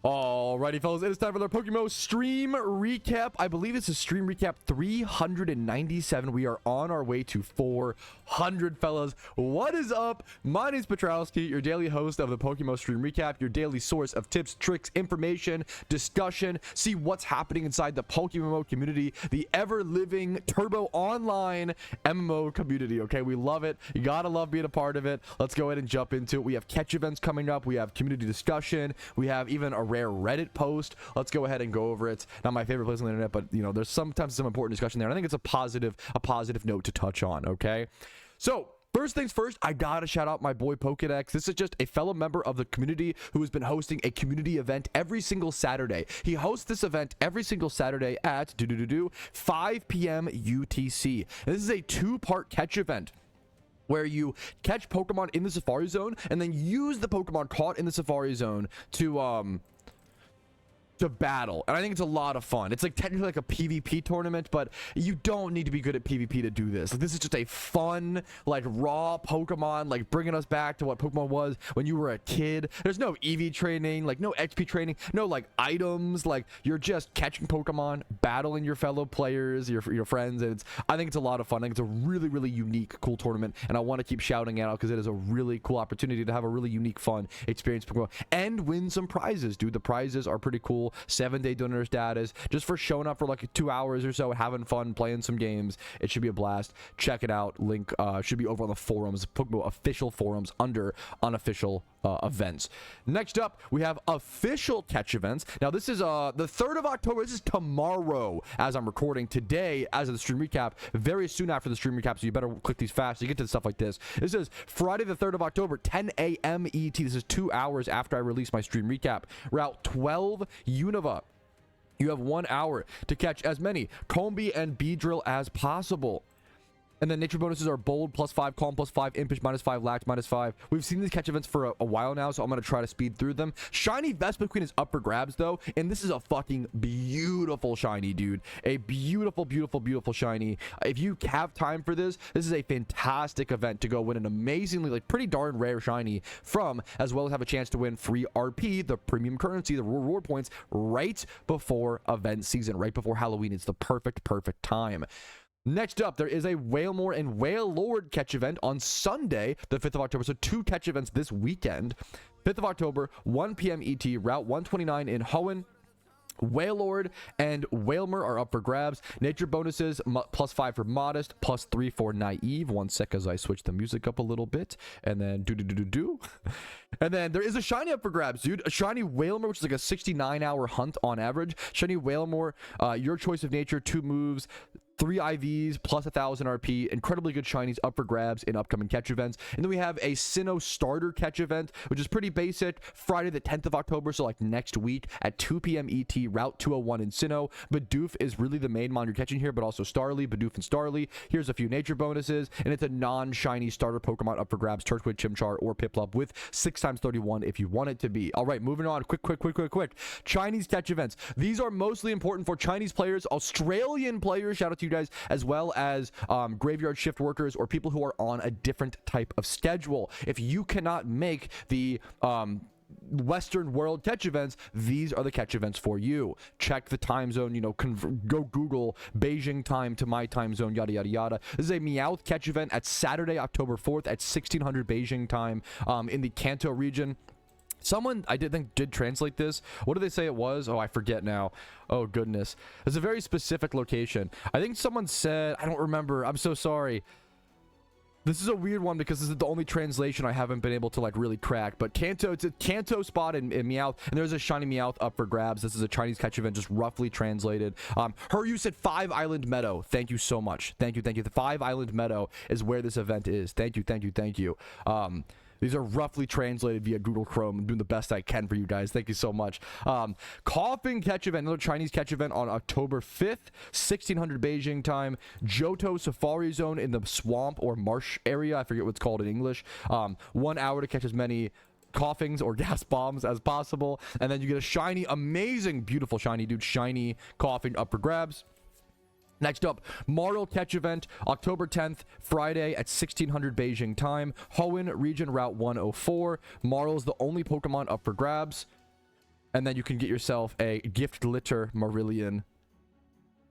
Alrighty, fellas, it is time for the PokeMMO stream recap. I believe it's a stream recap 397. We are on our way to 400, fellas. What is up? My name is Patrouski, your daily host of the PokeMMO stream recap, your daily source of tips, tricks, information, discussion, see what's happening inside the PokeMMO community, the ever-living turbo online MMO community, okay? We love it. You gotta love being a part of it. Let's go ahead and jump into it. We have catch events coming up. We have community discussion. We have even a rare Reddit post. Let's go ahead and go over it. Not my favorite place on the internet, but you know, there's sometimes some important discussion there. And I think it's a positive note to touch on. Okay, so first things first, I gotta shout out my boy Pokedex. This is just a fellow member of the community who has been hosting a community event every single Saturday. He hosts this event every single Saturday at 5 p.m. UTC. And this is a two-part catch event where you catch Pokemon in the Safari Zone and then use the Pokemon caught in the Safari Zone to battle. And I think it's a lot of fun. It's like technically like a PvP tournament, but you don't need to be good at PvP to do this. Like, this is just a fun, like, raw Pokemon, like bringing us back to what Pokemon was when you were a kid. There's no EV training, like no XP training, no like items. Like, you're just catching Pokemon, battling your fellow players, your friends. And I think it's a lot of fun. I think it's a really, really unique, cool tournament, and I want to keep shouting it out because it is a really cool opportunity to have a really unique, fun experience Pokemon and win some prizes, dude. The prizes are pretty cool. 7-day donor status just for showing up for like 2 hours or so, having fun, playing some games. It should be a blast. Check it out. Link should be over on the forums, PokeMMO official forums under unofficial events. Next up, we have official catch events. Now this is the 3rd of October. This is tomorrow as I'm recording. Today, as of the stream recap, very soon after the stream recap, so you better click these fast so you get to stuff like this. This is Friday the 3rd of October, 10 a.m. ET. This is 2 hours after I release my stream recap. Route 12 Unova. You have 1 hour to catch as many Combi and Beedrill as possible. And then nature bonuses are Bold +5, Calm +5, Impish -5, Lax -5. We've seen these catch events for a while now, so I'm going to try to speed through them. Shiny Vespiquen is up for grabs, though, and this is a fucking beautiful shiny, dude. A beautiful, beautiful, beautiful shiny. If you have time for this, this is a fantastic event to go win an amazingly, like, pretty darn rare shiny from, as well as have a chance to win free RP, the premium currency, the reward points, right before event season, right before Halloween. It's the perfect time. Next up, there is a Wailmore and Wailord catch event on Sunday, the 5th of October. So 2 catch events this weekend. 5th of October, 1 p.m. ET, Route 129 in Hoenn. Wailord and Wailmer are up for grabs. Nature bonuses +5 for Modest, +3 for Naive. 1 sec as I switch the music up a little bit, and then and then there is a shiny up for grabs, dude. A shiny Wailmer, which is like a 69-hour hunt on average. Shiny Wailmer, your choice of nature, 2 moves, 3 IVs +1,000 RP. Incredibly good shinies up for grabs in upcoming catch events. And then we have a Sinnoh starter catch event, which is pretty basic. Friday the 10th of October, so like next week at 2 p.m. ET, Route 201 in Sinnoh. Bidoof is really the main mon you're catching here, but also Starly, Bidoof and Starly. Here's a few nature bonuses, and it's a non-shiny starter Pokemon up for grabs, Turtwig, Chimchar, or Piplup with 6x31 if you want it to be. All right, moving on. Quick. Chinese catch events. These are mostly important for Chinese players, Australian players, shout out to you guys, as well as graveyard shift workers or people who are on a different type of schedule. If you cannot make the Western world catch events, these are the catch events for you. Check the time zone, you know, go Google Beijing time to my time zone, yada yada yada. This is a Meowth catch event at Saturday, October 4th at 1600 Beijing time in the Kanto region. Someone I did translate this. What did they say it was? Oh, I forget now. Oh goodness, it's a very specific location. I think someone said, I don't remember, I'm so sorry. This is a weird one because this is the only translation I haven't been able to like really crack. But Kanto, it's a Kanto spot in Meowth, and there's a shiny Meowth up for grabs. This is a Chinese catch event, just roughly translated. You said 5 Island Meadow. Thank you so much. Thank you. The 5 Island Meadow is where this event is. Thank you. These are roughly translated via Google Chrome. I'm doing the best I can for you guys. Thank you so much. Coughing catch event, another Chinese catch event on October 5th, 1600 Beijing time. Johto Safari Zone in the swamp or marsh area. I forget what it's called in English. 1 hour to catch as many coughings or gas bombs as possible. And then you get a shiny, amazing, beautiful shiny, dude. Shiny coughing up for grabs. Next up, Marl catch event, October 10th, Friday at 1600 Beijing time. Hoenn region, Route 104. Marl's the only Pokemon up for grabs. And then you can get yourself a gift glitter Marillion.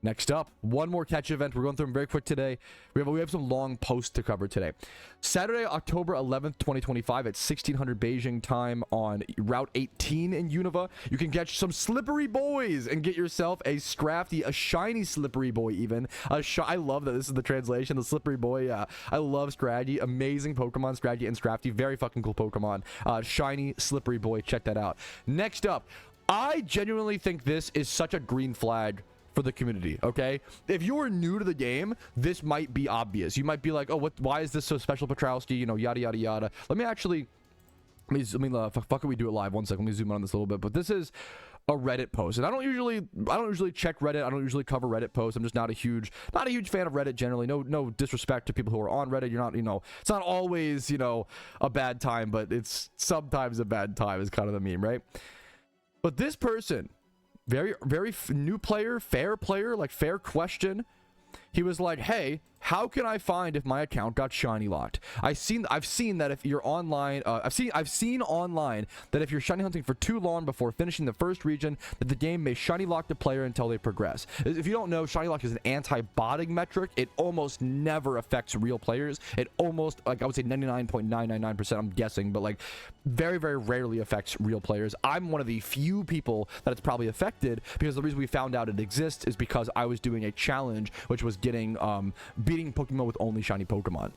Next up, one more catch event. We're going through them very quick today. We have some long posts to cover today. Saturday, October 11th, 2025 at 1600 Beijing time on Route 18 in Unova. You can catch some slippery boys and get yourself a Scrafty, a shiny slippery boy even. I love that this is the translation, the slippery boy. Yeah, I love Scraggy. Amazing Pokemon, Scraggy and Scrafty. Very fucking cool Pokemon. Shiny slippery boy. Check that out. Next up, I genuinely think this is such a green flag for the community. Okay, if you're new to the game, this might be obvious. You might be like, oh, why is this so special, Patrouski, you know, yada yada yada. Let me fuck it, we do it live. One second, let me zoom in on this a little bit. But this is a Reddit post, and I don't usually check Reddit. I don't usually cover Reddit posts. I'm just not a huge fan of Reddit generally. No disrespect to people who are on Reddit. You're not, you know, it's not always, you know, a bad time, but it's sometimes a bad time is kind of the meme, right? But this person, very new player, fair player, like fair question. He was like, hey, how can I find if my account got shiny locked? I've seen that if you're online, I've seen online that if you're shiny hunting for too long before finishing the first region, that the game may shiny lock the player until they progress. If you don't know, shiny lock is an anti-botting metric. It almost never affects real players. It almost, like, I would say 99.999%, I'm guessing, but like very rarely affects real players. I'm one of the few people that it's probably affected, because the reason we found out it exists is because I was doing a challenge, which was getting beating Pokemon with only shiny Pokemon.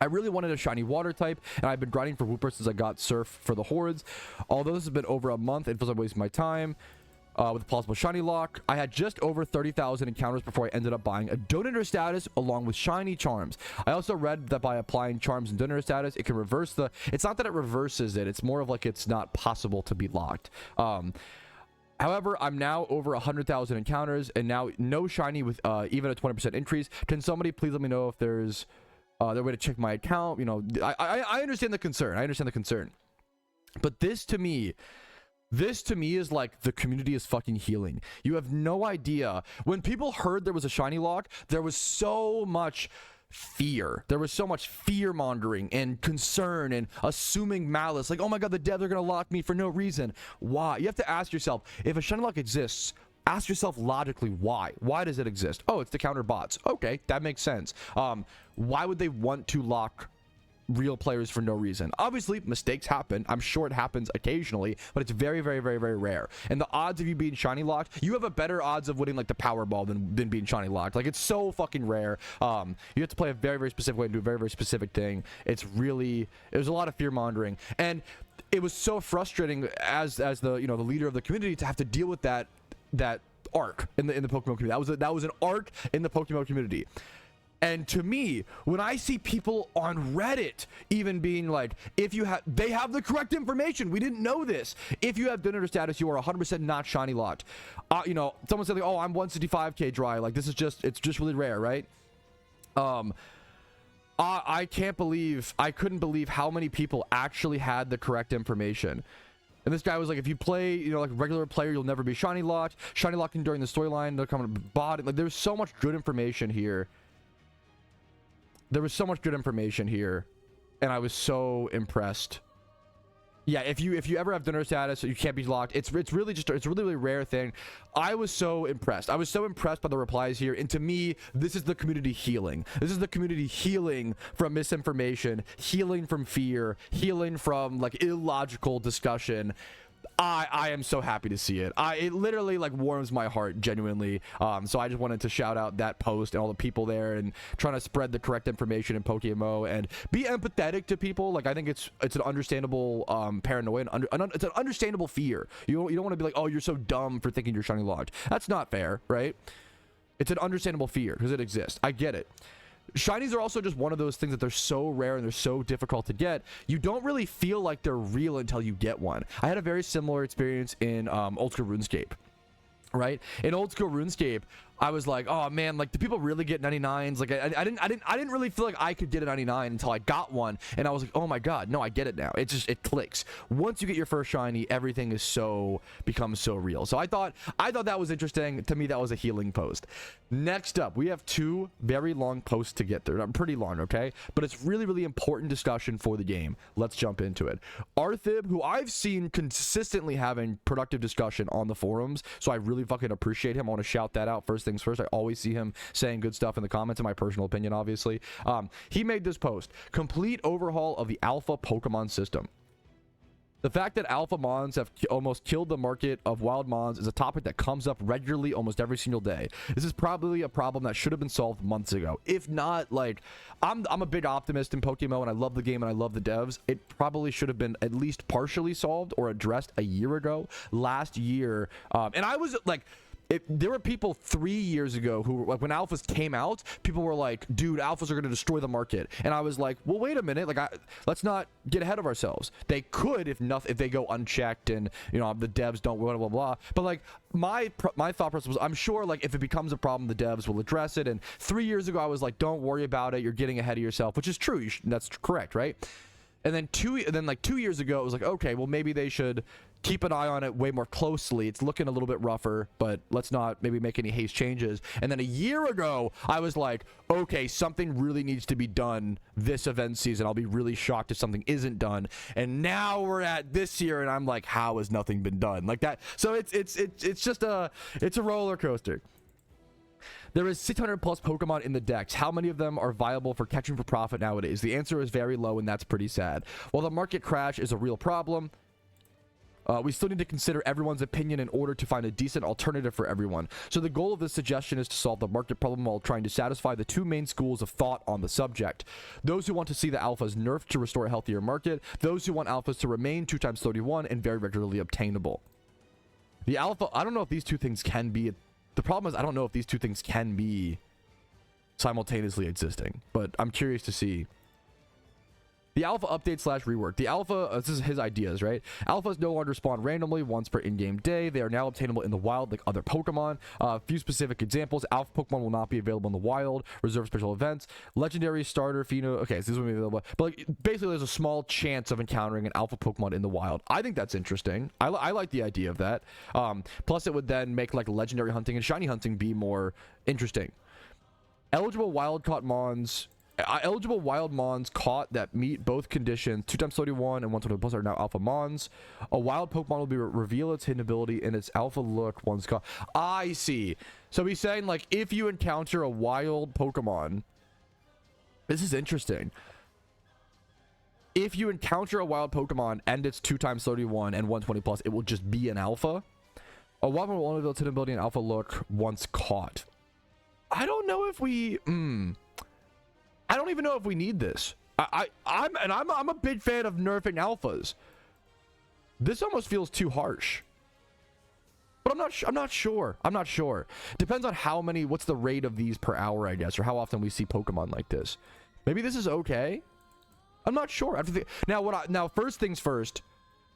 I really wanted a shiny water type, and I've been grinding for Wooper since I got Surf for the Hordes. Although this has been over a month, it feels like wasting my time with a possible shiny lock. I had just over 30,000 encounters before I ended up buying a Donator status along with shiny charms. I also read that by applying charms and Donator status, it can reverse the... It's not that it reverses it, it's more of like it's not possible to be locked. However, I'm now over 100,000 encounters, and now no shiny with even a 20% increase. Can somebody please let me know if there's their way to check my account? You know, I understand the concern. I understand the concern. But this to me is like the community is fucking healing. You have no idea. When people heard there was a shiny lock, there was so much fear. There was so much fear mongering and concern and assuming malice, like, oh my god, the devs are gonna lock me for no reason. Why? You have to ask yourself, if a shiny lock exists, ask yourself logically why does it exist? Oh, it's to counter bots. Okay, that makes sense. Why would they want to lock real players for no reason? Obviously mistakes happen. I'm sure it happens occasionally, but it's very rare. And the odds of you being shiny locked, you have a better odds of winning like the Powerball than being shiny locked. Like, it's so fucking rare. You have to play a very specific way and do a very specific thing. There's a lot of fear mongering, and it was so frustrating as the, you know, the leader of the community to have to deal with that arc in the Pokemon community. That was an arc in the Pokemon community. And to me, when I see people on Reddit even being like, they have the correct information, we didn't know this. If you have Donator status, you are 100% not shiny locked. You know, someone said like, oh, I'm 165k dry. Like, it's just really rare, right? I couldn't believe how many people actually had the correct information. And this guy was like, if you play, you know, like a regular player, you'll never be shiny locked. Shiny locking during the storyline, they're coming to bot. Like, there's so much good information here. There was so much good information here, and I was so impressed. Yeah, if you ever have Donator status, you can't be locked. It's really rare thing. I was so impressed. I was so impressed by the replies here, and to me, this is the community healing. This is the community healing from misinformation, healing from fear, healing from like illogical discussion. I am so happy to see it. It literally like warms my heart genuinely. So I just wanted to shout out that post and all the people there and trying to spread the correct information in PokeMMO and be empathetic to people. Like, I think it's an understandable paranoia. It's an understandable fear. You don't want to be like, oh, you're so dumb for thinking you're shiny locked. That's not fair, right? It's an understandable fear because it exists. I get it. Shinies are also just one of those things that they're so rare and they're so difficult to get. You don't really feel like they're real until you get one. I had a very similar experience in old school RuneScape. Right? In old school RuneScape, I was like, oh man, like, do people really get 99s? Like, I didn't really feel like I could get a 99 until I got one, and I was like, oh my god, no, I get it now. It clicks. Once you get your first shiny, everything is becomes so real. So I thought that was interesting. To me, that was a healing post. Next up, we have two very long posts to get through. Pretty long, okay? But it's really important discussion for the game. Let's jump into it. Arthib, who I've seen consistently having productive discussion on the forums, so I really fucking appreciate him. I want to shout that out. First things first, I always see him saying good stuff in the comments, in my personal opinion, obviously. He made this post: complete overhaul of the alpha Pokemon system. The fact that alpha mons have almost killed the market of wild mons is a topic that comes up regularly almost every single day. This is probably a problem that should have been solved months ago. If not, like, I'm a big optimist in PokeMMO, and I love the game and I love the devs. It probably should have been at least partially solved or addressed a year ago, last year. And I was like, there were people 3 years ago who, like, when alphas came out, people were like, dude, alphas are going to destroy the market. And I was like, well, wait a minute, like, let's not get ahead of ourselves. They could if they go unchecked and, you know, the devs don't blah blah blah. But like, my thought process was, I'm sure, like, if it becomes a problem, the devs will address it. And 3 years ago I was like, don't worry about it, you're getting ahead of yourself, which is true. That's correct, right? And then 2 years ago, it was like, okay, well, maybe they should keep an eye on it way more closely. It's looking a little bit rougher, but let's not maybe make any haste changes. And then a year ago, I was like, okay, something really needs to be done this event season. I'll be really shocked if something isn't done. And now we're at this year, and I'm like, how has nothing been done? Like that. So it's just a roller coaster. There is 600 plus Pokemon in the decks. How many of them are viable for catching for profit nowadays? The answer is very low, and that's pretty sad. While the market crash is a real problem, we still need to consider everyone's opinion in order to find a decent alternative for everyone. So the goal of this suggestion is to solve the market problem while trying to satisfy the two main schools of thought on the subject. Those who want to see the alphas nerfed to restore a healthier market. Those who want alphas to remain 2x31 and very regularly obtainable. The alpha, I don't know if these two things can be... The problem is, I don't know if these two things can be simultaneously existing, but I'm curious to see. The alpha update / rework. The alpha, this is his ideas, right? Alphas no longer spawn randomly once per in-game day. They are now obtainable in the wild like other Pokemon. A few specific examples. Alpha Pokemon will not be available in the wild. Reserved special events. Legendary starter, Pheno. Okay, so this will be available. But like, basically, there's a small chance of encountering an alpha Pokemon in the wild. I think that's interesting. I like the idea of that. Plus, it would then make like legendary hunting and shiny hunting be more interesting. Eligible wild-caught mons... eligible wild mons caught that meet both conditions 2x31 and 120 plus are now alpha mons. A wild Pokemon will be reveal its hidden ability in its alpha look once caught. I see. So he's saying, like, if you encounter a wild Pokemon, this is interesting. If you encounter a wild Pokemon and it's 2x31 and 120 plus, it will just be an alpha. A wild Pokemon will only reveal its hidden ability in alpha look once caught. I don't know if we I don't even know if we need this. I'm a big fan of nerfing alphas. This almost feels too harsh. But I'm not sure. Depends on how many, what's the rate of these per hour, I guess, or how often we see Pokemon like this. Maybe this is okay. I'm not sure. Now first things first.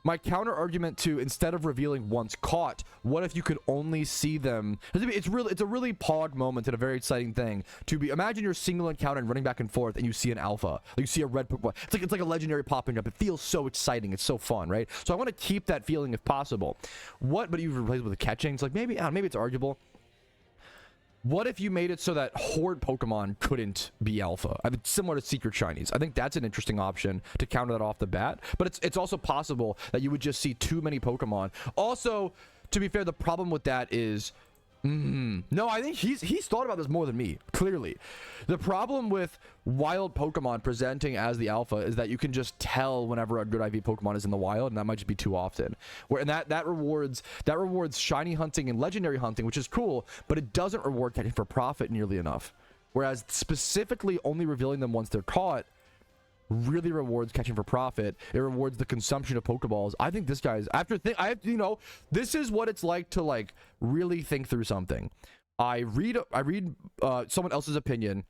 My counter argument to, instead of revealing once caught, what if you could only see them? It's a really pog moment and a very exciting thing to be. Imagine you're single encounter and running back and forth, and you see an alpha. Like you see a red Pokemon. It's like a legendary popping up. It feels so exciting. It's so fun, right? So I want to keep that feeling if possible. But you replace it with a catching. It's like maybe it's arguable. What if you made it so that horde Pokemon couldn't be alpha? I mean, similar to secret shinies. I think that's an interesting option to counter that off the bat. But it's also possible that you would just see too many Pokemon. Also, to be fair, the problem with that is... no, I think he's thought about this more than me, clearly. The problem with wild Pokemon presenting as the alpha is that you can just tell whenever a good IV Pokemon is in the wild, and that might just be too often. That rewards shiny hunting and legendary hunting, which is cool, but it doesn't reward catching for profit nearly enough. Whereas specifically only revealing them once they're caught really rewards catching for profit. It rewards the consumption of Pokeballs. I think this guy's this is what it's like to like really think through something. I read someone else's opinion,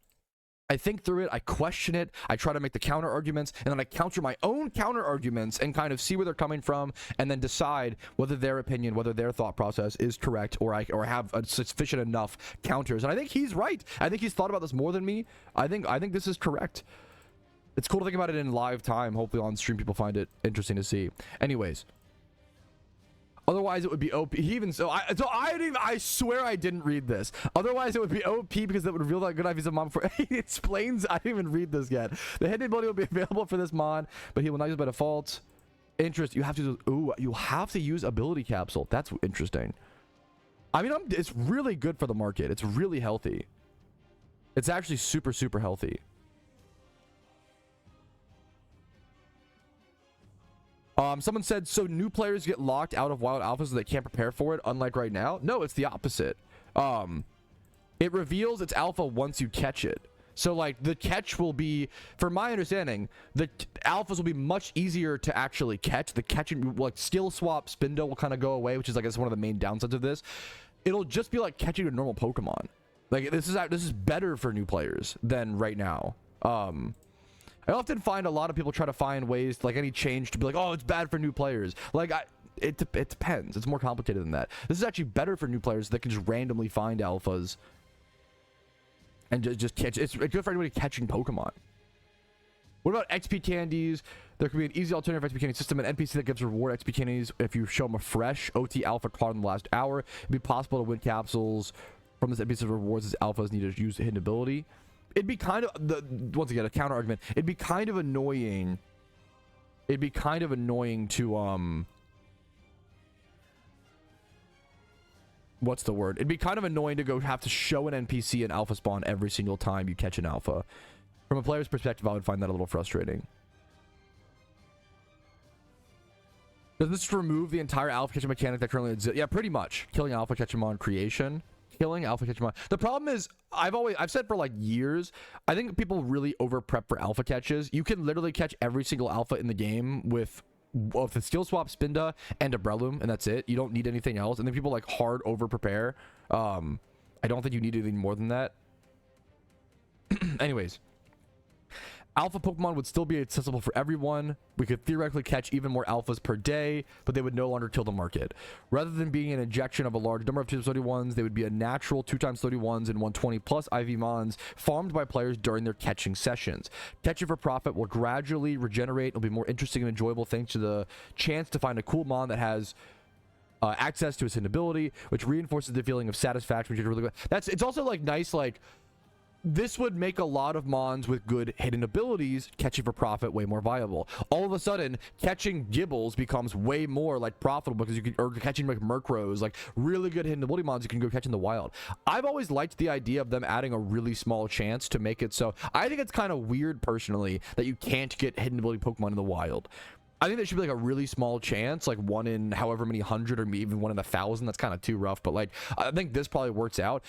I think through it, I question it, I try to make the counter arguments, and then I counter my own counter arguments and kind of see where they're coming from, and then decide whether their opinion, whether their thought process is correct, or I have a sufficient enough counters. And I think he's right. I think he's thought about this more than me. I think this is correct. It's cool to think about it in live time. Hopefully on stream people find it interesting to see. Anyways. Otherwise, it would be OP. He even I swear I didn't read this. Otherwise, it would be OP because it would reveal that good IVs of mod before he explains. I didn't even read this yet. The hidden ability will be available for this mod, but he will not use by default. Interest. You have to. Ooh, you have to use ability capsule. That's interesting. I mean, it's really good for the market. It's really healthy. It's actually super, super healthy. Someone said, so new players get locked out of wild alphas so they can't prepare for it, unlike right now? No, it's the opposite. It reveals its alpha once you catch it. So, like, the catch will be, for my understanding, the alphas will be much easier to actually catch. The catching, like, skill swap Spindo will kind of go away, which is, I guess, one of the main downsides of this. It'll just be like catching a normal Pokemon. Like, this is better for new players than right now. I often find a lot of people try to find ways, like any change, to be like, oh, it's bad for new players. Like, it depends. It's more complicated than that. This is actually better for new players that can just randomly find alphas and just catch. It's good for anybody catching Pokemon. What about XP candies? There could be an easy alternative XP candy system, an NPC that gives reward XP candies if you show them a fresh OT alpha card in the last hour. It'd be possible to win capsules from this NPC rewards as alphas need to use hidden ability. It'd be kind of, once again, a counter argument. It'd be kind of annoying. It'd be kind of annoying to, what's the word? It'd be kind of annoying to go have to show an NPC an alpha spawn every single time you catch an alpha. From a player's perspective, I would find that a little frustrating. Does this remove the entire alpha catching mechanic that currently exists? Yeah, pretty much. Killing alpha catching on creation. Killing alpha catch mod. The problem is, I've said for like years, I think people really over prep for alpha catches. You can literally catch every single alpha in the game with the skill swap Spinda and a Breloom, and that's it. You don't need anything else. And then people like hard over prepare. I don't think you need anything more than that. Anyways, alpha Pokemon would still be accessible for everyone. We could theoretically catch even more alphas per day, but they would no longer kill the market. Rather than being an injection of a large number of 2x31s, they would be a natural 2x31s and 120 plus IV mons farmed by players during their catching sessions. Catching for profit will gradually regenerate. It'll be more interesting and enjoyable thanks to the chance to find a cool mon that has access to its hidden ability, which reinforces the feeling of satisfaction, which is really good. It's also like nice, like, this would make a lot of mons with good hidden abilities catching for profit way more viable. All of a sudden, catching Gibbles becomes way more like profitable because you can, or catching like Murkrows, like really good hidden ability mons you can go catch in the wild. I've always liked the idea of them adding a really small chance to make it so. I think it's kind of weird personally that you can't get hidden ability Pokemon in the wild. I think there should be like a really small chance, like 1 in however many hundred, or even 1 in 1,000. That's kind of too rough, but like I think this probably works out.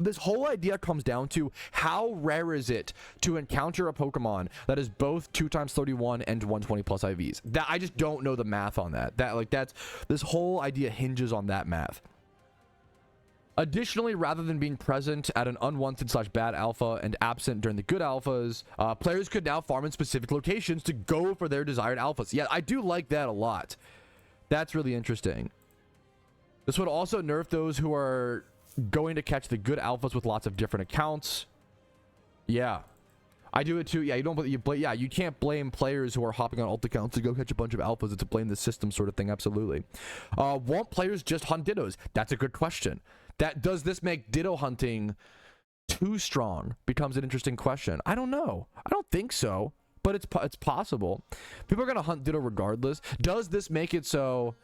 This whole idea comes down to how rare is it to encounter a Pokemon that is both 2x31 and 120 plus IVs. That I just don't know the math on that. This whole idea hinges on that math. Additionally, rather than being present at an unwanted / bad alpha and absent during the good alphas, players could now farm in specific locations to go for their desired alphas. Yeah, I do like that a lot. That's really interesting. This would also nerf those who are going to catch the good alphas with lots of different accounts. Yeah, I do it too. Yeah, you can't blame players who are hopping on alt accounts to go catch a bunch of alphas. It's a blame the system sort of thing. Absolutely. Won't players just hunt Dittos? That's a good question. Does this make Ditto hunting too strong? Becomes an interesting question. I don't know. I don't think so, but it's possible. People are gonna hunt Ditto regardless. Does this make it so?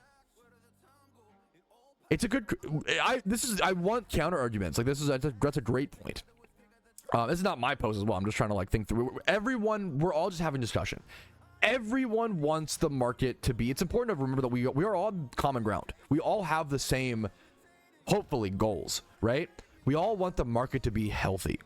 It's a good. I want counter arguments. Like that's a great point. This is not my post as well. I'm just trying to like think through. We're all just having discussion. Everyone wants the market to be. It's important to remember that we are all common ground. We all have the same, hopefully, goals, right? We all want the market to be healthy.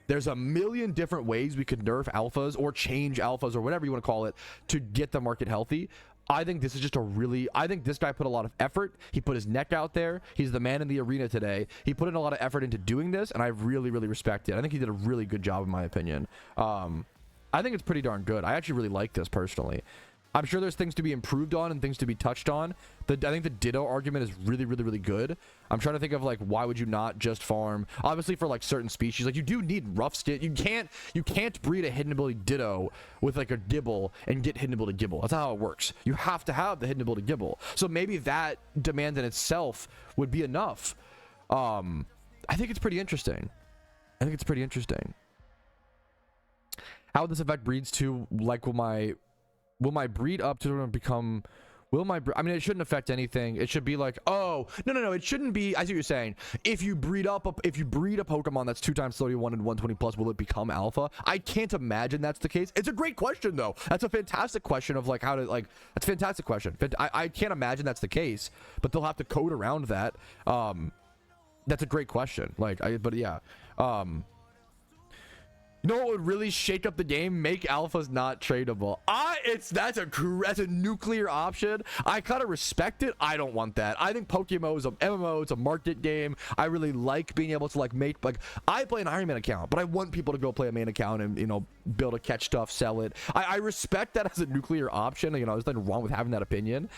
There's a million different ways we could nerf alphas or change alphas or whatever you want to call it to get the market healthy. I think this is just a really, I think this guy put a lot of effort. He put his neck out there. He's the man in the arena today. He put in a lot of effort into doing this, and I really, really respect it. I think he did a really good job, in my opinion. I think it's pretty darn good. I actually really like this personally. I'm sure there's things to be improved on and things to be touched on. I think the Ditto argument is really, really, really good. I'm trying to think of like, why would you not just farm? Obviously for like certain species, like you do need rough skin. You can't breed a hidden ability Ditto with like a Gibble and get hidden ability Gibble. That's not how it works. You have to have the hidden ability Gibble. So maybe that demand in itself would be enough. I think it's pretty interesting. How would this affect breeds too? Like, will my breed up to become, I mean, it shouldn't affect anything. It should be like, oh, no, it shouldn't be. I see what you're saying. If you breed a Pokemon that's 2 times 31 and 120 plus, will it become alpha? I can't imagine that's the case. It's a great question though. That's a fantastic question of like how to, like, that's a fantastic question. I can't imagine that's the case, but they'll have to code around that. That's a great question. Like, but yeah. You know what would really shake up the game? Make alphas not tradable. That's a nuclear option. I kind of respect it. I don't want that. I think PokeMMO is a MMO. It's a market game. I really like being able to like make, like, I play an Iron Man account, but I want people to go play a main account and, you know, be able to catch stuff, sell it. I respect that as a nuclear option. You know, there's nothing wrong with having that opinion.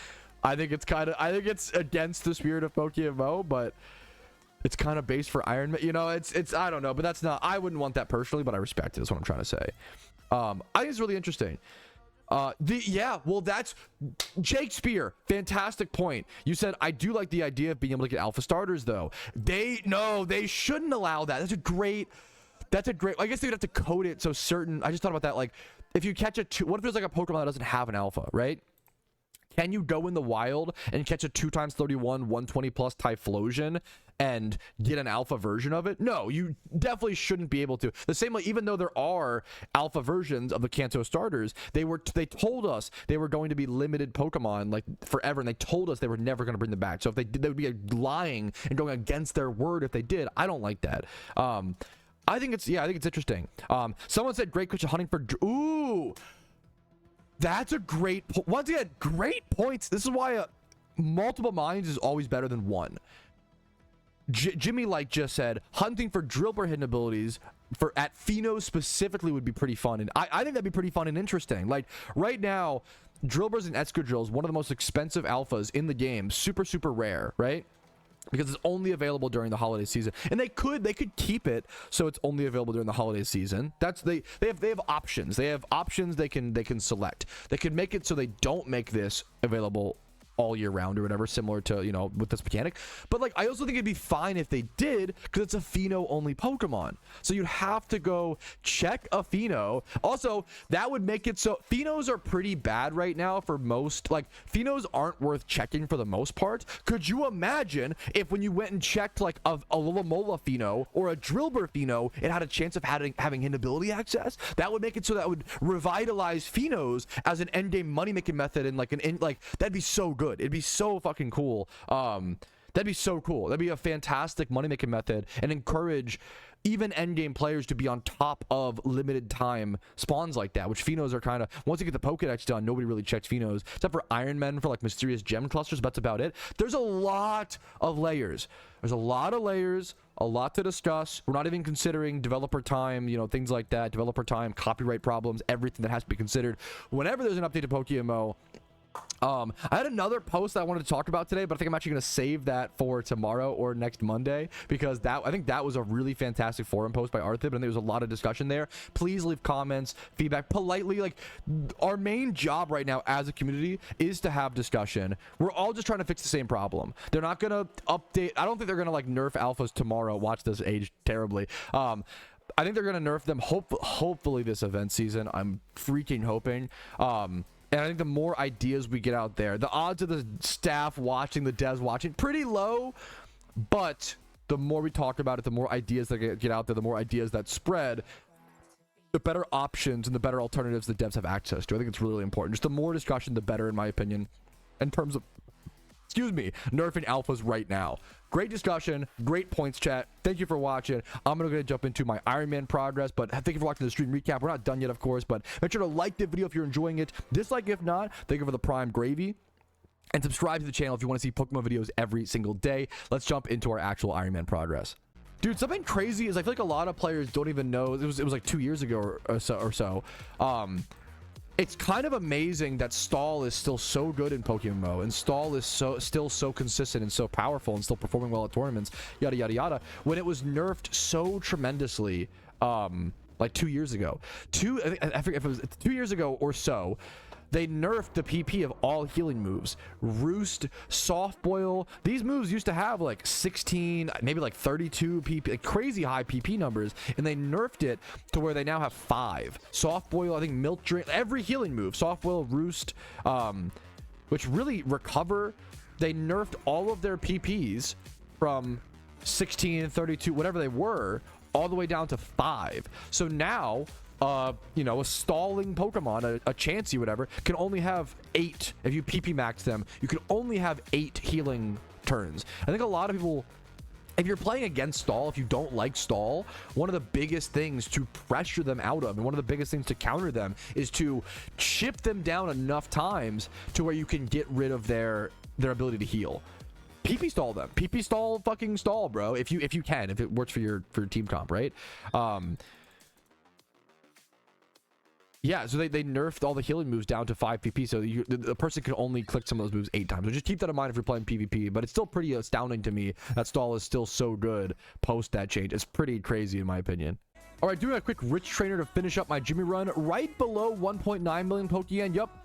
I think it's against the spirit of PokeMMO, but it's kind of based for Iron Man, you know. It's I don't know, but that's not, I wouldn't want that personally, but I respect it, is what I'm trying to say. I think it's really interesting. Well, that's Shakespeare. Fantastic point. You said, I do like the idea of being able to get alpha starters though. They shouldn't allow that. That's a great, I guess they'd have to code it so certain. I just thought about that. Like, if you catch what if there's like a Pokemon that doesn't have an alpha, right? Can you go in the wild and catch a 2 times 31 120 plus Typhlosion and get an alpha version of it? No, you definitely shouldn't be able to. The same way, even though there are alpha versions of the Kanto starters, they told us they were going to be limited Pokemon like forever, and they told us they were never going to bring them back. So if they would be lying and going against their word if they did. I don't like that. I think it's interesting. Someone said great question, hunting for ooh. That's a great, once again, great points. This is why multiple minds is always better than one. Jimmy like just said, hunting for Drillbur hidden abilities at Pheno specifically would be pretty fun. And I think that'd be pretty fun and interesting. Like right now, Drillburs and Excadrills, one of the most expensive alphas in the game, super, super rare, right? Because it's only available during the holiday season, and they could keep it so it's only available during the holiday season. That's they have options. They have options they can select. They could make it so they don't make this available all year round or whatever, similar to, you know, with this mechanic. But like, I also think it'd be fine if they did, because it's a Pheno only Pokemon, so you'd have to go check a Pheno. Also, that would make it so Phenos are pretty bad right now for most, like, Phenos aren't worth checking for the most part. Could you imagine if when you went and checked like a Lulamola Pheno or a Drillbur Pheno, it had a chance of having hidden ability access? That would make it so that would revitalize Phenos as an endgame money making method, and like that'd be so good. It'd be so fucking cool. That'd be so cool. That'd be a fantastic money making method, and encourage even endgame players to be on top of limited time spawns like that, which Phenos are kind of, once you get the Pokedex done, nobody really checks Phenos except for Iron Men for like mysterious gem clusters, but that's about it. There's a lot of layers. There's a lot of layers, a lot to discuss. We're not even considering developer time, you know, things like that, developer time, copyright problems, everything that has to be considered whenever there's an update to PokeMMO. I had another post that I wanted to talk about today, but I think I'm actually going to save that for tomorrow or next Monday, because I think that was a really fantastic forum post by Arthib, and there was a lot of discussion there. Please leave comments, feedback politely. Like, our main job right now as a community is to have discussion. We're all just trying to fix the same problem. They're not going to update. I don't think they're going to like nerf alphas tomorrow. Watch this age terribly. I think they're going to nerf them hopefully this event season. I'm freaking hoping. And I think the more ideas we get out there, the odds of the staff watching, the devs watching, pretty low. But the more we talk about it, the more ideas that get out there, the more ideas that spread, the better options and the better alternatives the devs have access to. I think it's really, really important. Just the more discussion, the better, in my opinion, in terms of excuse me, nerfing alphas right now. Great discussion, great points, chat. Thank you for watching. I'm gonna jump into my Iron Man progress, but thank you for watching the stream recap. We're not done yet, of course, but make sure to like the video if you're enjoying it. Dislike if not. Thank you for the prime gravy. And subscribe to the channel if you want to see PokeMMO videos every single day. Let's jump into our actual Iron Man progress. Dude, something crazy is I feel like a lot of players don't even know. It was like 2 years ago or so. It's kind of amazing that stall is still so good in PokeMMO, and stall is still so consistent and so powerful and still performing well at tournaments, yada yada yada, when it was nerfed so tremendously like 2 years ago. I forget if it was 2 years ago or so. They nerfed the PP of all healing moves. Roost, Soft Boil. These moves used to have like 16, maybe like 32 PP, like crazy high PP numbers, and they nerfed it to where they now have 5. Soft Boil, I think Milk Drink, every healing move. Soft Boil, Roost, which really recover. They nerfed all of their PPs from 16, 32, whatever they were, all the way down to 5. So now you know, a stalling Pokemon, a Chansey, whatever, can only have 8. If you PP max them, you can only have 8 healing turns. I think a lot of people, if you're playing against stall, if you don't like stall, one of the biggest things to pressure them out of, and one of the biggest things to counter them, is to chip them down enough times to where you can get rid of their ability to heal. PP stall them. PP stall, fucking stall, bro. If you can, if it works for your team comp, right? Yeah, so they nerfed all the healing moves down to 5 PP, so the person can only click some of those moves 8 times. So just keep that in mind if you're playing PvP, but it's still pretty astounding to me that stall is still so good post that change. It's pretty crazy in my opinion. All right, doing a quick rich trainer to finish up my Jimmy run, right below 1.9 million Pokeyen. Yup.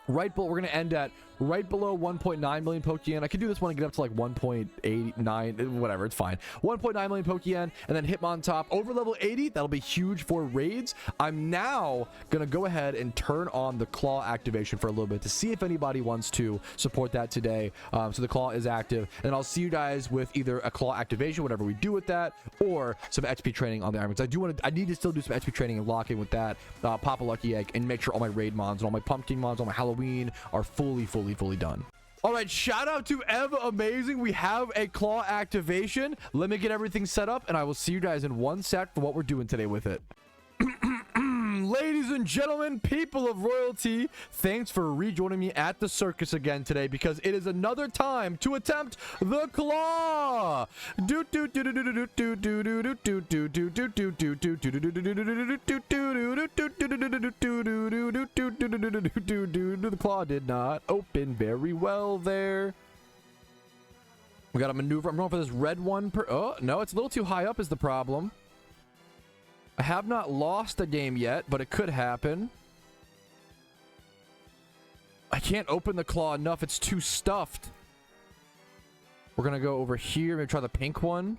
We're gonna end at right below 1.9 million Pokeyen. I could do this one and get up to like 1.89, whatever, it's fine. 1.9 million Pokeyen, and then Hitmontop over level 80. That'll be huge for raids. I'm now gonna go ahead and turn on the claw activation for a little bit to see if anybody wants to support that today. So the claw is active, and I'll see you guys with either a claw activation, whatever we do with that, or some XP training on the Iron Man. I need to still do some XP training and lock in with that, pop a lucky egg, and make sure all my raid mons and all my pumpkin mons, all my Halloween are fully done. All right, shout out to Ev Amazing. We have a claw activation. Let me get everything set up, and I will see you guys in 1 sec for what we're doing today with it. Ladies and gentlemen, people of royalty, thanks for rejoining me at the circus again today, because it is another time to attempt the claw. The claw did not open very well there. We got a maneuver. I'm going for this red one oh no, it's a little too high up is the problem. I have not lost the game yet, but it could happen. I can't open the claw enough. It's too stuffed. We're going to go over here. Maybe try the pink one.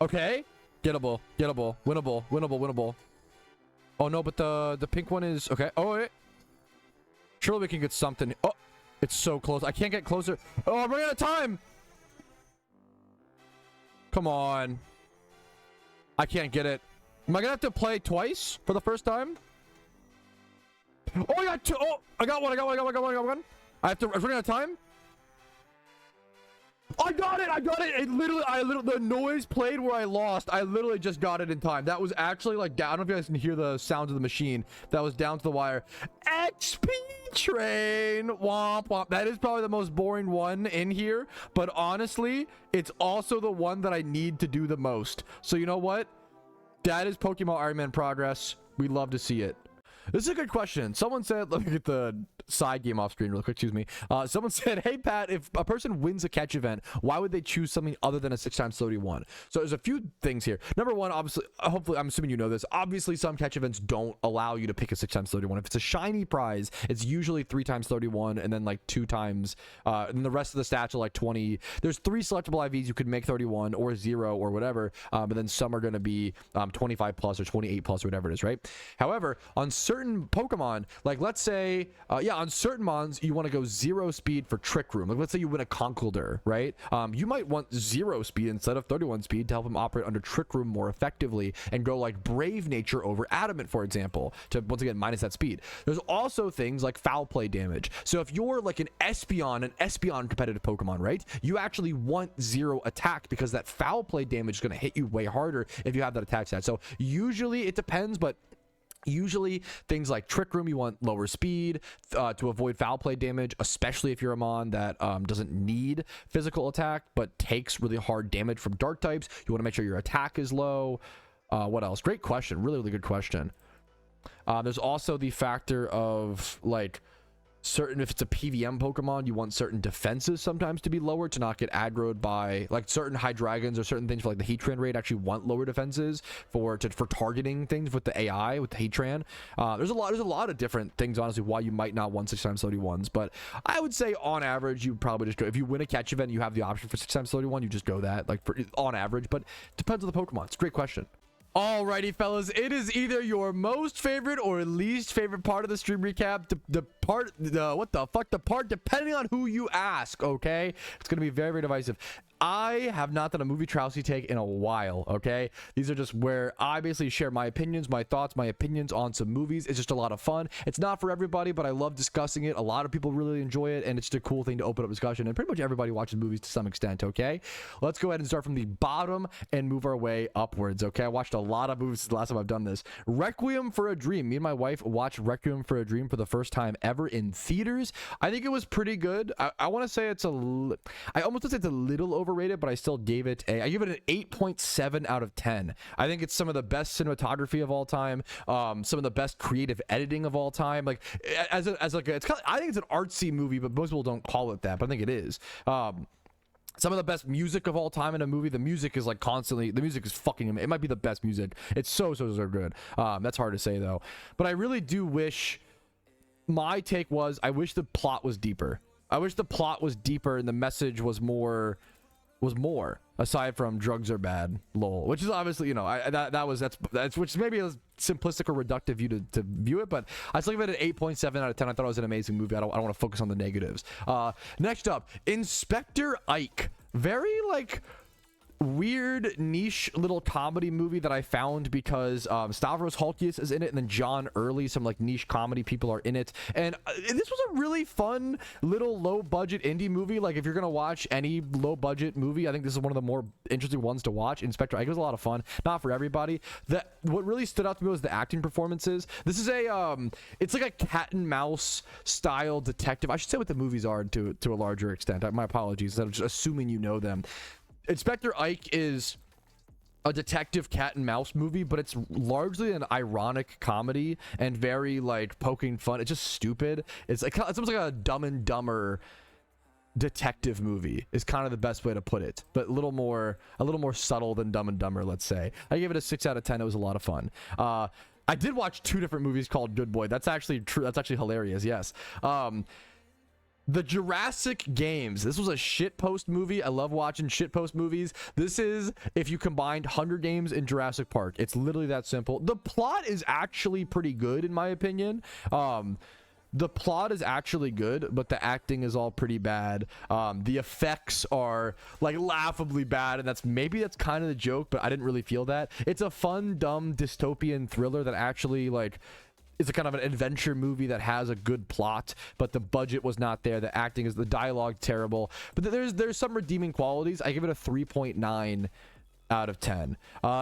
Okay. Gettable. Winnable. Oh, no, but the pink one is... Okay. Oh, wait. Surely we can get something. Oh, it's so close. I can't get closer. Oh, I'm running out of time. Come on. I can't get it. Am I gonna have to play twice for the first time? Oh, I got two. Oh, I got one. I have to. I'm running out of time. I got it. It literally, the noise played where I lost. I literally just got it in time. That was actually like, I don't know if you guys can hear the sounds of the machine. That was down to the wire. XP train. Womp womp. That is probably the most boring one in here, but honestly, it's also the one that I need to do the most. So you know what? That is PokeMMO Iron Man progress. We love to see it. This is a good question. Someone said, let me get the side game off screen real quick, excuse me. Someone said, hey Pat, if a person wins a catch event, why would they choose something other than a 6x31? So there's a few things here. Number one, obviously, hopefully, I'm assuming you know this, obviously some catch events don't allow you to pick a 6x31. If it's a shiny prize, it's usually 3x31 and then like 2 times, and the rest of the stats are like 20. There's 3 selectable IVs you could make 31 or 0 or whatever, but then some are going to be 25 plus or 28 plus or whatever it is, right? However, on certain certain Pokemon, like let's say, yeah, on certain mons, you want to go 0 speed for Trick Room. Like let's say you win a Conkeldurr, right? You might want 0 speed instead of 31 speed to help him operate under Trick Room more effectively and go like Brave Nature over Adamant, for example, to once again minus that speed. There's also things like foul play damage. So if you're like an Espeon competitive Pokemon, right? You actually want 0 attack because that foul play damage is going to hit you way harder if you have that attack stat. So usually it depends, but usually things like Trick Room, you want lower speed to avoid foul play damage, especially if you're a mon that doesn't need physical attack but takes really hard damage from dark types. You want to make sure your attack is low. What else? Great question. Really, really good question. There's also the factor of like certain, if it's a PVM Pokemon, you want certain defenses sometimes to be lower to not get aggroed by like certain Hydreigons or certain things for like the Heatran raid actually want lower defenses for targeting things with the AI, with the Heatran. There's a lot of different things honestly why you might not want 6x31s, but I would say on average you probably just go, if you win a catch event, you have the option for 6x31, you just go that like for on average, but depends on the Pokemon. It's a great question. Alrighty, fellas, it is either your most favorite or least favorite part of the stream recap. The part depending on who you ask, okay? It's gonna be very, very divisive. I have not done a MOVIETROUSKI take in a while, okay? These are just where I basically share my opinions, my thoughts, my opinions on some movies. It's just a lot of fun. It's not for everybody, but I love discussing it. A lot of people really enjoy it, and it's just a cool thing to open up discussion. And pretty much everybody watches movies to some extent, okay? Let's go ahead and start from the bottom and move our way upwards, okay? I watched a lot of movies since the last time I've done this. Requiem for a Dream. Me and my wife watched Requiem for a Dream for the first time ever in theaters. I think it was pretty good. I want to say I almost want to say it's a little overrated, but I still gave it I give it an 8.7 out of 10. I think it's some of the best cinematography of all time, some of the best creative editing of all time. Like it's kind of, I think it's an artsy movie, but most people don't call it that, but I think it is. Some of the best music of all time in a movie. The music is like constantly, the music is fucking, it might be the best music. It's so good. That's hard to say though, but I really do wish, my take was, I wish the plot was deeper. I wish the plot was deeper and the message was more aside from drugs are bad, lol, which is obviously, you know, that's which is maybe a simplistic or reductive view to view it, but I still give it an 8.7 out of 10. I thought it was an amazing movie. I don't want to focus on the negatives. Next up, Inspector Ike. Very like weird niche little comedy movie that I found because Stavros Halkias is in it, and then John Early, some like niche comedy people are in it, and this was a really fun little low budget indie movie. Like if you're gonna watch any low budget movie, I think this is one of the more interesting ones to watch. Inspector Ike was a lot of fun, not for everybody. What really stood out to me was the acting performances. This is it's like a cat and mouse style detective. I should say what the movies are to a larger extent. My apologies, I'm just assuming you know them. Inspector Ike is a detective cat and mouse movie, but it's largely an ironic comedy and very like poking fun. It's just stupid. It's almost like a Dumb and Dumber detective movie is kind of the best way to put it, but a little more subtle than Dumb and Dumber, let's say. I gave it a 6 out of 10. It was a lot of fun. I did watch 2 different movies called Good Boy. That's actually true. That's actually hilarious. Yes. The Jurassic Games. This was a shitpost movie. I love watching shitpost movies. This is if you combined Hunger Games and Jurassic Park. It's literally that simple. The plot is actually pretty good in my opinion. The plot is actually good, but the acting is all pretty bad. The effects are like laughably bad, and that's kind of the joke, but I didn't really feel that. It's a fun, dumb dystopian thriller that actually like is a kind of an adventure movie that has a good plot, but the budget was not there. The dialogue terrible, but there's some redeeming qualities. I give it a 3.9 out of 10.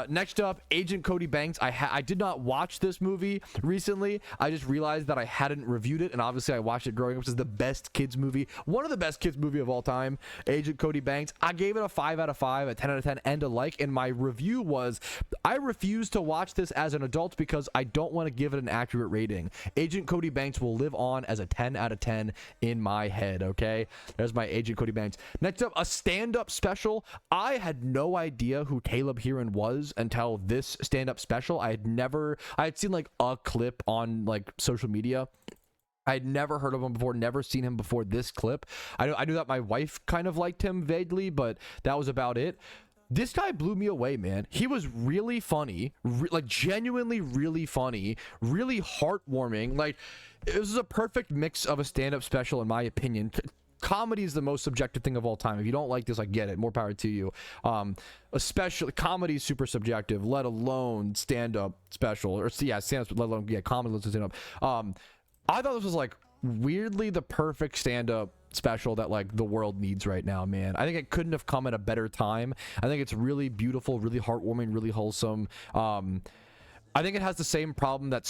Next up, Agent Cody Banks. I did not watch this movie recently. I just realized that I hadn't reviewed it, and obviously I watched it growing up. This is the best kids movie, one of the best kids movie of all time. Agent Cody Banks. I gave it a 5 out of 5, a 10 out of 10, and a like. And my review was, I refuse to watch this as an adult because I don't want to give it an accurate rating. Agent Cody Banks will live on as a 10 out of 10 in my head. Okay, there's my Agent Cody Banks. Next up, a stand-up special. I had no idea who Caleb Heron was until this stand-up special. I had seen like a clip on like social media. I had never heard of him before, never seen him before this clip. I knew that my wife kind of liked him vaguely, but that was about it. This guy blew me away, man. He was really funny, like genuinely really funny, really heartwarming. Like, it was a perfect mix of a stand-up special, in my opinion. Comedy is the most subjective thing of all time. If you don't like this, I get it. More power to you. Especially comedy is super subjective, let alone stand-up special, or yeah, stand-up, let alone comedy, let alone stand-up. I thought this was like weirdly the perfect stand-up special that like the world needs right now, man. I think it couldn't have come at a better time. I think it's really beautiful, really heartwarming, really wholesome. I think it has the same problem that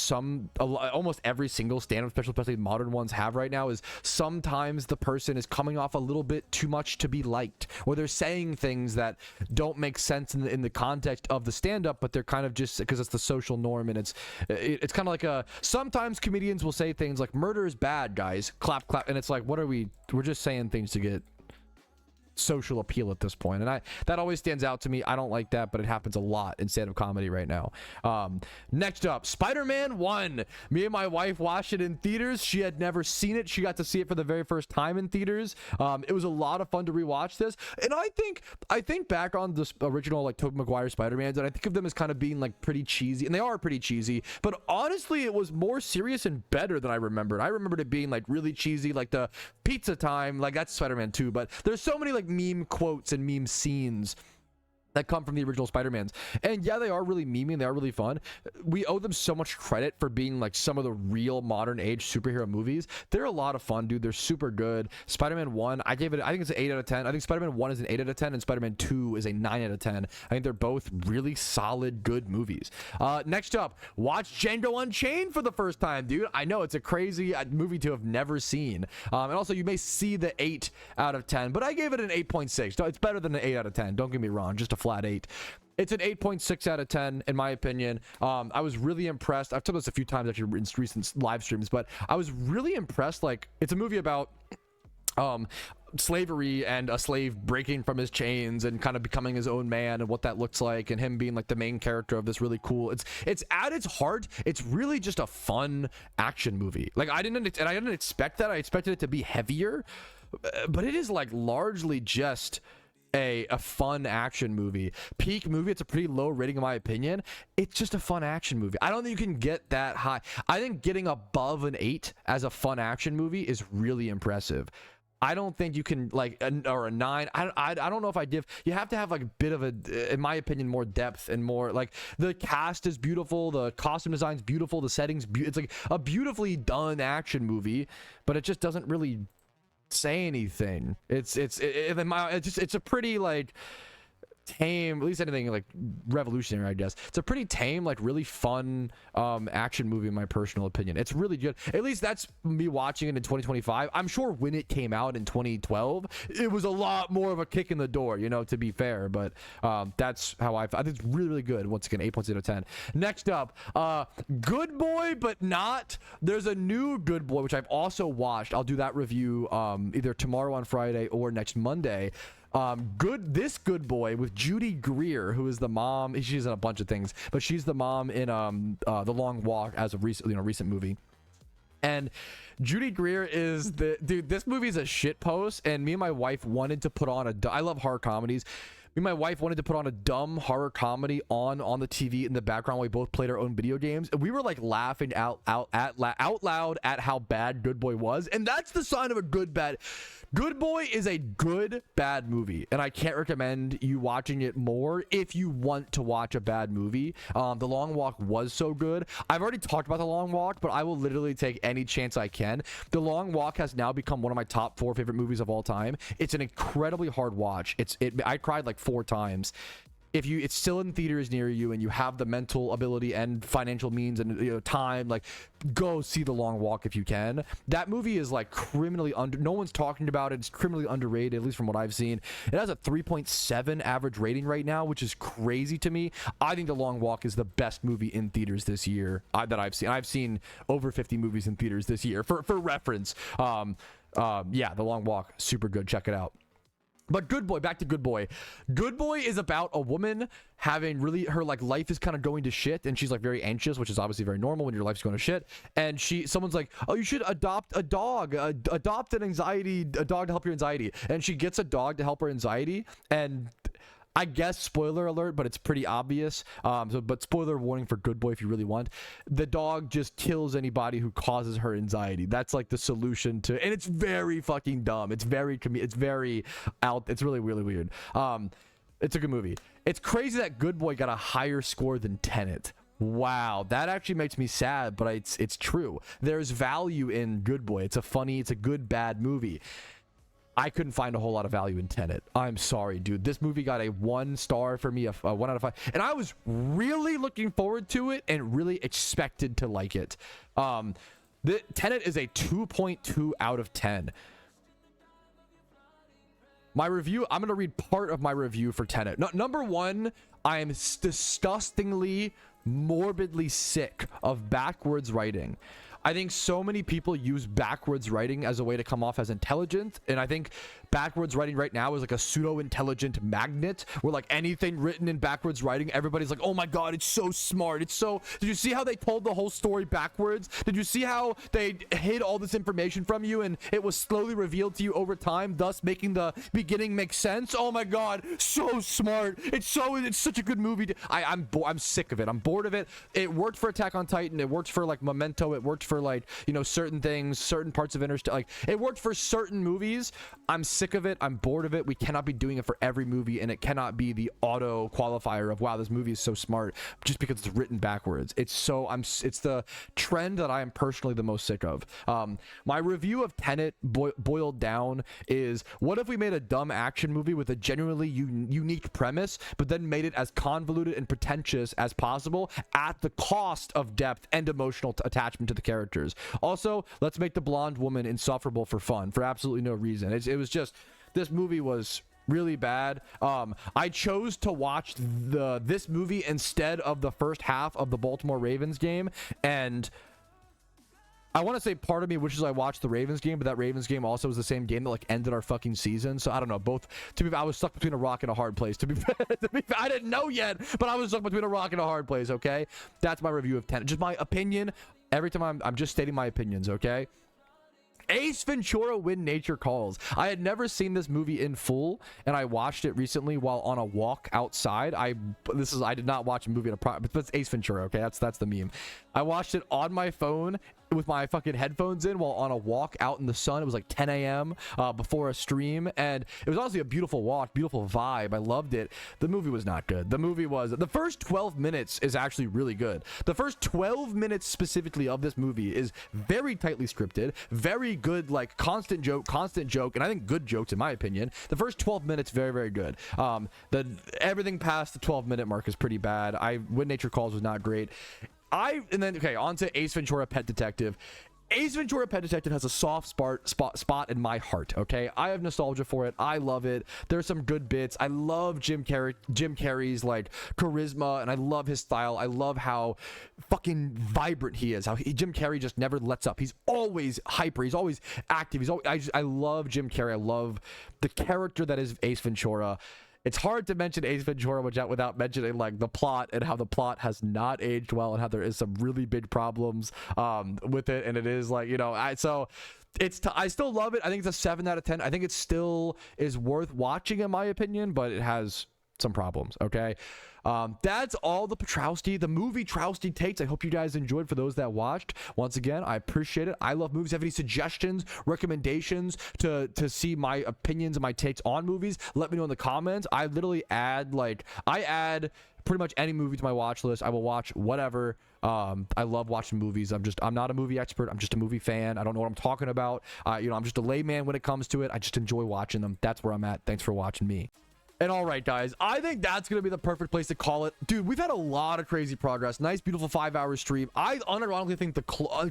almost every single stand-up special, especially modern ones, have right now, is sometimes the person is coming off a little bit too much to be liked, or they're saying things that don't make sense in the context of the stand-up, but they're kind of just because it's the social norm, and it's kind of like sometimes comedians will say things like murder is bad, guys, clap clap, and it's like, what are we're just saying things to get social appeal at this point, and that always stands out to me. I don't like that, but it happens a lot in stand-up comedy right now. Next up, Spider-Man 1. Me and my wife watched it in theaters. She had never seen it. She got to see it for the very first time in theaters. It was a lot of fun to rewatch this, and I think back on the original like Tobey Maguire Spider-Mans, and I think of them as kind of being like pretty cheesy, and they are pretty cheesy, but honestly it was more serious and better than I remembered. I remembered it being like really cheesy, like the pizza time, like that's Spider-Man 2, but there's so many like meme quotes and meme scenes that come from the original Spider-Mans, and yeah, they are really memey, they are really fun. We owe them so much credit for being like some of the real modern age superhero movies. They're a lot of fun, dude. They're super good. Spider-Man 1, I think it's an 8 out of 10. I think Spider-Man 1 is an 8 out of 10, and Spider-Man 2 is a 9 out of 10. I think they're both really solid, good movies. Next up, watch Django Unchained for the first time, dude. I know it's a crazy movie to have never seen, and also you may see the 8 out of 10, but I gave it an 8.6. So it's better than an 8 out of 10, don't get me wrong, just a flat 8. It's an 8.6 out of 10 in my opinion. I was really impressed. I've told this a few times actually in recent live streams, but I was really impressed. Like, it's a movie about slavery and a slave breaking from his chains and kind of becoming his own man, and what that looks like, and him being like the main character of this really cool, it's at its heart, it's really just a fun action movie. Like, I didn't expect that. I expected it to be heavier, but it is like largely just a fun action movie. Peak movie, it's a pretty low rating in my opinion. It's just a fun action movie. I don't think you can get that high. I think getting above an 8 as a fun action movie is really impressive. I don't think you can like or a 9. I don't know if I give. You have to have like a bit of a, in my opinion, more depth and more like the cast is beautiful, the costume design's beautiful, the settings. It's like a beautifully done action movie, but it just doesn't really say anything. It's a pretty like tame, at least anything like revolutionary, I guess. It's a pretty tame, like really fun action movie in my personal opinion. It's really good. At least that's me watching it in 2025. I'm sure when it came out in 2012 it was a lot more of a kick in the door, you know, to be fair, but that's how I think it's really, really good. Once again, 8.0 out of 10. Next up, Good Boy But Not. There's a new Good Boy which I've also watched. I'll do that review either tomorrow on Friday or next Monday. This Good Boy with Judy Greer, who is the mom. She's in a bunch of things, but she's the mom in The Long Walk, as a recent movie. And Judy Greer is the dude. This movie is a shit post, and me and my wife wanted to put on I love horror comedies. Me and my wife wanted to put on a dumb horror comedy on the TV in the background while we both played our own video games, and we were like laughing out loud at how bad Good Boy was. And that's the sign of a good Boy is a good bad movie, and I can't recommend you watching it more if you want to watch a bad movie. The Long Walk was so good. I've already talked about The Long Walk, but I will literally take any chance I can. The Long Walk has now become one of my top 4 favorite movies of all time. It's an incredibly hard watch. I cried like 4 times. If it's still in theaters near you and you have the mental ability and financial means and time, like, go see The Long Walk if you can. That movie is like criminally no one's talking about it. It's criminally underrated, at least from what I've seen. It has a 3.7 average rating right now, which is crazy to me. I think The Long Walk is the best movie in theaters this year that I've seen. I've seen over 50 movies in theaters this year for reference. Yeah, The Long Walk, super good. Check it out. But Good Boy, back to Good Boy. Good Boy is about a woman having really, her like life is kind of going to shit, and she's like very anxious, which is obviously very normal when your life's going to shit. And someone's like, oh, you should adopt a dog, adopt a dog to help your anxiety. And she gets a dog to help her anxiety, and I guess spoiler alert, but it's pretty obvious. But spoiler warning for Good Boy if you really want. The dog just kills anybody who causes her anxiety. That's like the solution to, and it's very fucking dumb. It's very out. It's really, really weird. It's a good movie. It's crazy that Good Boy got a higher score than Tenet. Wow, that actually makes me sad, but it's true. There's value in Good Boy. It's a good bad movie. I couldn't find a whole lot of value in Tenet. I'm sorry, dude. This movie got a 1 star for me, a 1 out of 5, and I was really looking forward to it and really expected to like it. The Tenet is a 2.2 out of 10. My review, I'm gonna read part of my review for Tenet. Number 1, I am disgustingly, morbidly sick of backwards writing. I think so many people use backwards writing as a way to come off as intelligent, and I think backwards writing right now is like a pseudo-intelligent magnet, where like anything written in backwards writing, everybody's like, oh my god, it's so smart, it's so... Did you see how they told the whole story backwards? Did you see how they hid all this information from you and it was slowly revealed to you over time, thus making the beginning make sense? Oh my god, so smart. It's such a good movie. I'm sick of it. I'm bored of it. It worked for Attack on Titan, it worked for like Memento, it worked for like, you know, certain things, certain parts of Interstellar, like it worked for certain movies. I'm sick of it. I'm bored of it. We cannot be doing it for every movie, and it cannot be the auto qualifier of wow, this movie is so smart just because it's written backwards. It's the trend that I am personally the most sick of. My review of Tenet boiled down is, what if we made a dumb action movie with a genuinely unique premise, but then made it as convoluted and pretentious as possible at the cost of depth and emotional attachment to the characters. Also, let's make the blonde woman insufferable for fun, for absolutely no reason. It was just, this movie was really bad. I chose to watch this movie instead of the first half of the Baltimore Ravens game, and I want to say part of me wishes I watched the Ravens game, but that Ravens game also was the same game that like ended our fucking season. So I don't know. Both, I was stuck between a rock and a hard place. To be fair, I didn't know yet, but I was stuck between a rock and a hard place. Okay, that's my review of Tenet. Just my opinion. Every time I'm just stating my opinions. Okay. Ace Ventura: When Nature Calls. I had never seen this movie in full, and I watched it recently while on a walk outside. I did not watch a movie but it's Ace Ventura, okay? That's the meme. I watched it on my phone with my fucking headphones in while on a walk out in the sun. It was like 10 a.m. Before a stream, and it was honestly a beautiful walk, beautiful vibe. I loved it. The movie was not good. The first 12 minutes is actually really good. The first 12 minutes specifically of this movie is very tightly scripted, very good, like constant joke, and I think good jokes in my opinion. The first 12 minutes, very, very good. Everything past the 12-minute mark is pretty bad. When Nature Calls was not great. On to Ace Ventura: Pet Detective. Ace Ventura: Pet Detective has a soft spot in my heart, okay? I have nostalgia for it. I love it. There's some good bits. I love Jim Carrey's like charisma, and I love his style. I love how fucking vibrant he is. Jim Carrey just never lets up. He's always hyper. He's always active. I love Jim Carrey. I love the character that is Ace Ventura. It's hard to mention Ace Ventura without mentioning like the plot, and how the plot has not aged well, and how there is some really big problems with it, and it is like, you know, I still love it. I think it's a 7 out of 10. I think it still is worth watching in my opinion, but it has some problems. Okay, that's all the Patrouski, the MOVIETROUSKI takes. I hope you guys enjoyed. For those that watched, once again, I appreciate it. I love movies. Have any suggestions, recommendations to see my opinions and my takes on movies? Let me know in the comments. I literally add pretty much any movie to my watch list. I will watch whatever. I love watching movies. I'm not a movie expert. I'm just a movie fan. I don't know what I'm talking about. I'm just a layman when it comes to it. I just enjoy watching them. That's where I'm at. Thanks for watching me. And all right, guys, I think that's going to be the perfect place to call it. Dude, we've had a lot of crazy progress. Nice, beautiful 5-hour stream. I unironically think the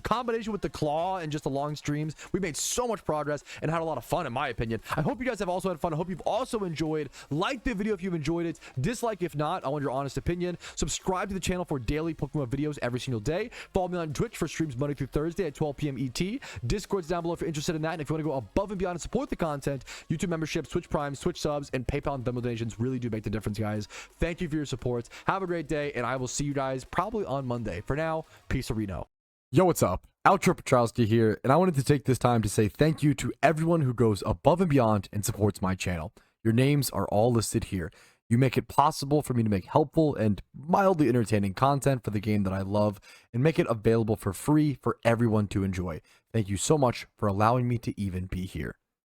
combination with the claw and just the long streams, we made so much progress and had a lot of fun, in my opinion. I hope you guys have also had fun. I hope you've also enjoyed. Like the video if you've enjoyed it. Dislike if not. I want your honest opinion. Subscribe to the channel for daily Pokemon videos every single day. Follow me on Twitch for streams Monday through Thursday at 12 p.m. ET. Discord's down below if you're interested in that. And if you want to go above and beyond and support the content, YouTube memberships, Twitch Primes, Twitch subs, and PayPal and Venmo donations really do make the difference, guys. Thank you for your support. Have a great day, and I will see you guys probably on Monday. For now, peace, Reno. Yo, what's up? Outro Patrouski here, and I wanted to take this time to say thank you to everyone who goes above and beyond and supports my channel. Your names are all listed here. You make it possible for me to make helpful and mildly entertaining content for the game that I love and make it available for free for everyone to enjoy. Thank you so much for allowing me to even be here.